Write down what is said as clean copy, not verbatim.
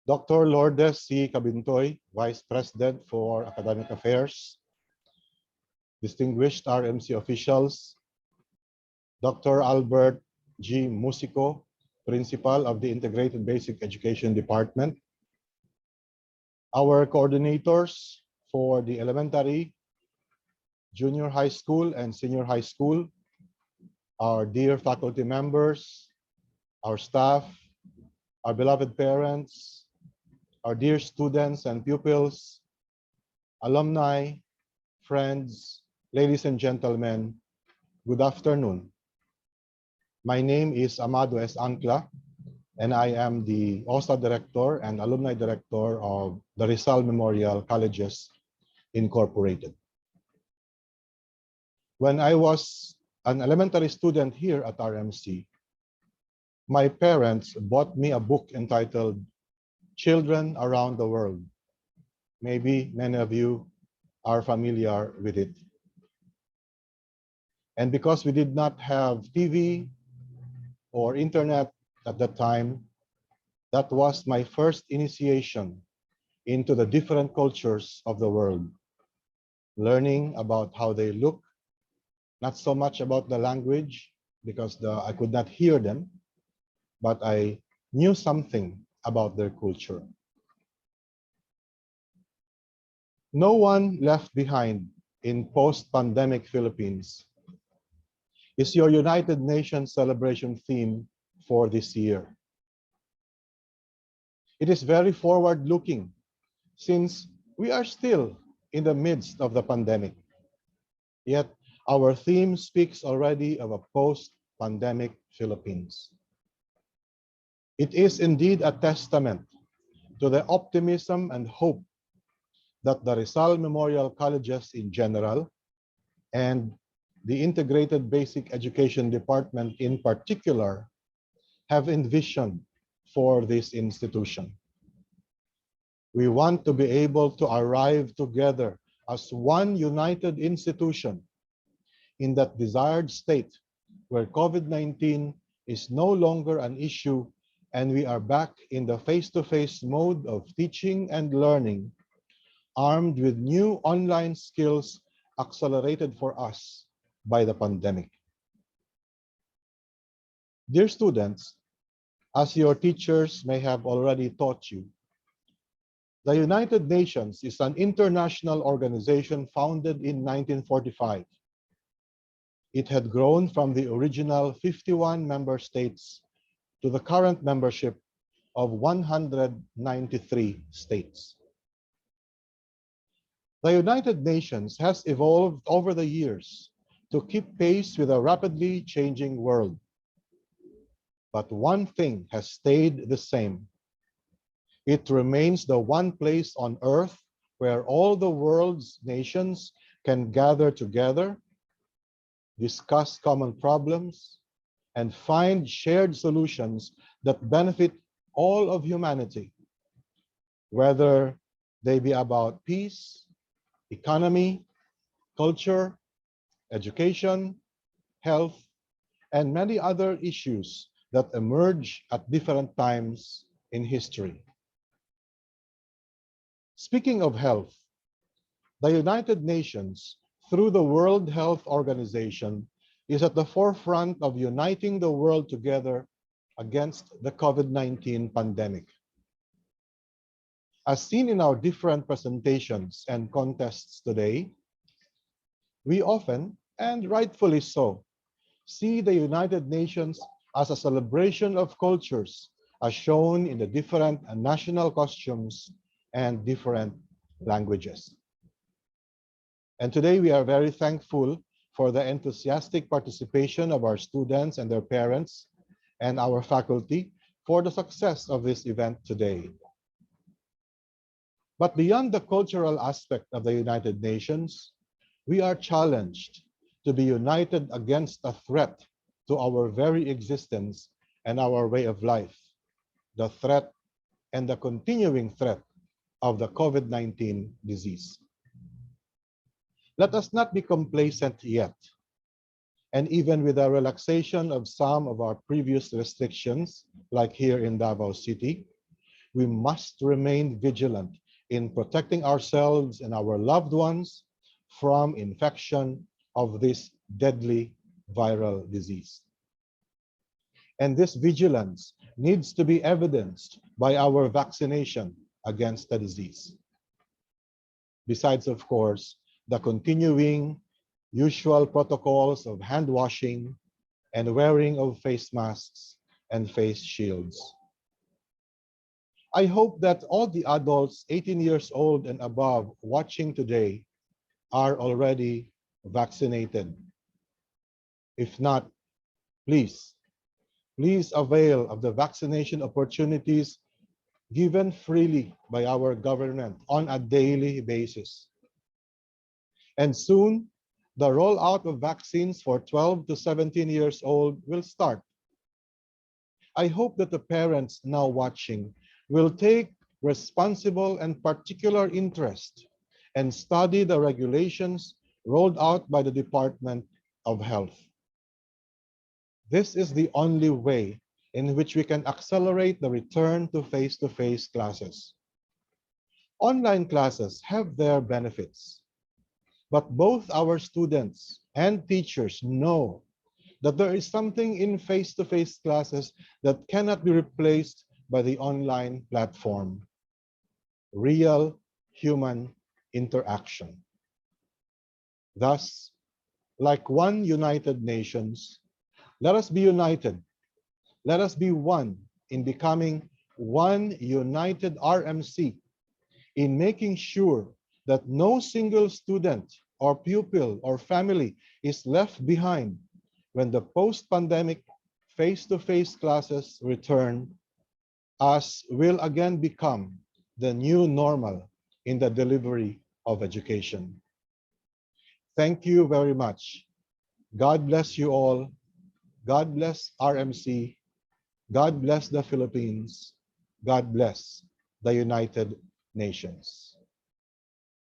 Dr. Lourdes C. Cabintoy, Vice President for Academic Affairs, distinguished RMC officials, Dr. Albert G. Musico, Principal of the Integrated Basic Education Department, our coordinators for the elementary, junior high school, and senior high school, our dear faculty members, our staff, our beloved parents, our dear students and pupils, alumni, friends, ladies and gentlemen, good afternoon. My name is Amado S. Ancla, and I am the OSSA Director and Alumni Director of the Rizal Memorial Colleges Incorporated. When I was an elementary student here at RMC, my parents bought me a book entitled Children Around the World. Maybe many of you are familiar with it. And because we did not have TV or internet at that time, that was my first initiation into the different cultures of the world. Learning about how they look, not so much about the language because I could not hear them, but I knew something about their culture. No one left behind in post-pandemic Philippines is your United Nations celebration theme for this year. It is very forward-looking since we are still in the midst of the pandemic. Yet our theme speaks already of a post-pandemic Philippines. It is indeed a testament to the optimism and hope that the Rizal Memorial Colleges in general and the Integrated Basic Education Department in particular have envisioned for this institution. We want to be able to arrive together as one united institution in that desired state where COVID-19 is no longer an issue and we are back in the face-to-face mode of teaching and learning, armed with new online skills accelerated for us by the pandemic. Dear students, as your teachers may have already taught you, the United Nations is an international organization founded in 1945. It had grown from the original 51 member states to the current membership of 193 states. The United Nations has evolved over the years to keep pace with a rapidly changing world. But one thing has stayed the same. It remains the one place on earth where all the world's nations can gather together, discuss common problems, and find shared solutions that benefit all of humanity, whether they be about peace, economy, culture, education, health, and many other issues that emerge at different times in history. Speaking of health, the United Nations, through the World Health Organization, is at the forefront of uniting the world together against the COVID-19 pandemic. As seen in our different presentations and contests today, we often, and rightfully so, see the United Nations as a celebration of cultures, as shown in the different national costumes and different languages. And today we are very thankful for the enthusiastic participation of our students and their parents and our faculty for the success of this event today. But beyond the cultural aspect of the United Nations, we are challenged to be united against a threat to our very existence and our way of life, the threat and the continuing threat of the COVID-19 disease. Let us not be complacent yet. And even with the relaxation of some of our previous restrictions, like here in Davao City, we must remain vigilant in protecting ourselves and our loved ones from infection of this deadly viral disease. And this vigilance needs to be evidenced by our vaccination against the disease. Besides, of course, the continuing usual protocols of hand washing and wearing of face masks and face shields. I hope that all the adults 18 years old and above watching today are already vaccinated. If not, please avail of the vaccination opportunities given freely by our government on a daily basis. And soon, the rollout of vaccines for 12 to 17 years old will start. I hope that the parents now watching will take responsible and particular interest and study the regulations rolled out by the Department of Health. This is the only way in which we can accelerate the return to face-to-face classes. Online classes have their benefits, but both our students and teachers know that there is something in face-to-face classes that cannot be replaced by the online platform: real human interaction. Thus, like one united nations, let us be united. Let us be one in becoming one united RMC, in making sure that no single student or pupil or family is left behind when the post-pandemic face-to-face classes return, as will again become the new normal in the delivery of education. Thank you very much. God bless you all. God bless RMC. God bless the Philippines. God bless the United Nations.